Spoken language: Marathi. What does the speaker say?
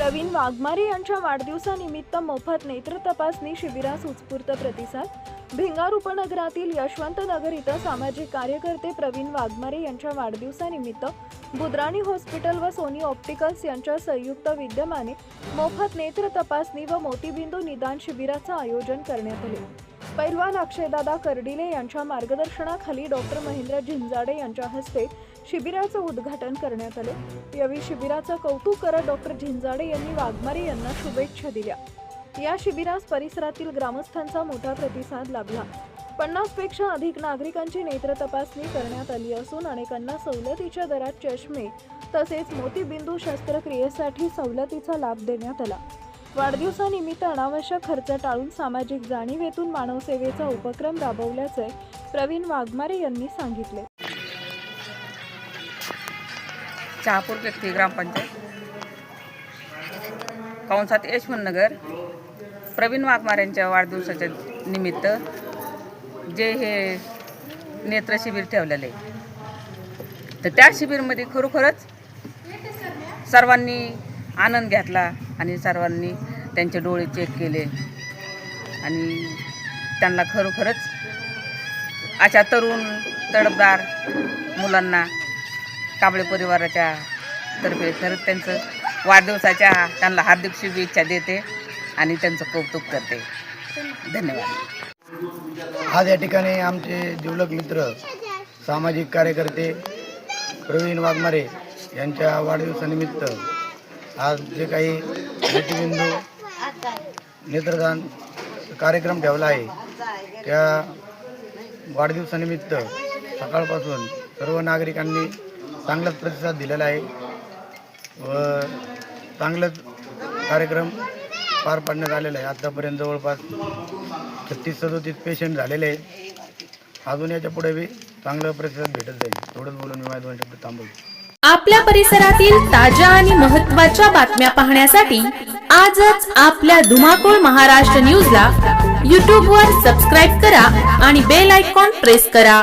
प्रवीण वाघमारे यांच्या वाढदिवसानिमित्त मोफत नेत्र तपासणी शिबिरास उत्स्फूर्त प्रतिसाद। भिंगार उपनगरातील यशवंत नगर इथं सामाजिक कार्यकर्ते प्रवीण वाघमारे यांच्या वाढदिवसानिमित्त बुद्राणी हॉस्पिटल व सोनी ऑप्टिकल्स यांच्या संयुक्त विद्यमाने मोफत नेत्र तपासणी व मोतीबिंदू निदान शिबिराचं आयोजन करण्यात आले। पैलवान अक्षयदादा कर्डिले यांच्या मार्गदर्शनाखाली डॉक्टर महेंद्र झिंजाडे यांच्या हस्ते शिबिराचं उद्घाटन करण्यात आले। यावेळी शिबिराचं कौतुक करत डॉक्टर झिंजाडे यांनी वाघमारे यांना शुभेच्छा दिल्या। या शिबिरास परिसरातील ग्रामस्थांचा मोठा प्रतिसाद लाभला। 50 पेक्षा अधिक नागरिकांची नेत्र तपासणी करण्यात आली असून अनेकांना सवलतीच्या दरात चष्मे तसेच मोतीबिंदू शस्त्रक्रियेसाठी सवलतीचा लाभ देण्यात आला। वाढदिवसानिमित्त अनावश्यक खर्च टाळून सामाजिक जाणीवेतून मानवसेवेचा उपक्रम राबवल्याचे प्रवीण वाघमारे यांनी सांगितले। शहापूर व्यक्ती ग्रामपंचायत कौंसात यशवंत नगर प्रवीण वाघमारेंच्या वाढदिवसाच्या निमित्त जे हे नेत्र शिबिर ठेवलेले तर त्या शिबिरमध्ये खरोखरच सर्वांनी आनंद घेतला आणि सर्वांनी त्यांचे डोळे चेक केले आणि त्यांना खरोखरच अशा तरुण तडफदार मुलांना कांबळे परिवाराच्या तर्फे खरंच त्यांचं वाढदिवसाच्या त्यांना हार्दिक शुभेच्छा देते आणि त्यांचं कौतुक करते। धन्यवाद। आज या ठिकाणी आमचे जिवलग मित्र सामाजिक कार्यकर्ते प्रवीण वाघमारे यांच्या वाढदिवसानिमित्त आज जे काही मोतीबिंदू नेत्रदान कार्यक्रम ठेवला आहे त्या वाढदिवसानिमित्त सकाळपासून सर्व नागरिकांनी चांगलाच प्रतिसाद दिलेला आहे व चांगलाच कार्यक्रम पार पाडण्यात आलेला आहे। आतापर्यंत जवळपास 36-37 पेशंट झालेले आहेत। अजून याच्या पुढे बी चांगला प्रतिसाद भेटत जाईल। थोडंच बोलून मी माझे 2 शब्द थांबवतो। आपल्या परिसरातील ताज्या आणि महत्त्वाच्या बातम्या पाहण्यासाठी आजच आपल्या धुमाकूळ महाराष्ट्र न्यूजला YouTube वर सबस्क्राइब करा आणि बेल आयकॉन प्रेस करा।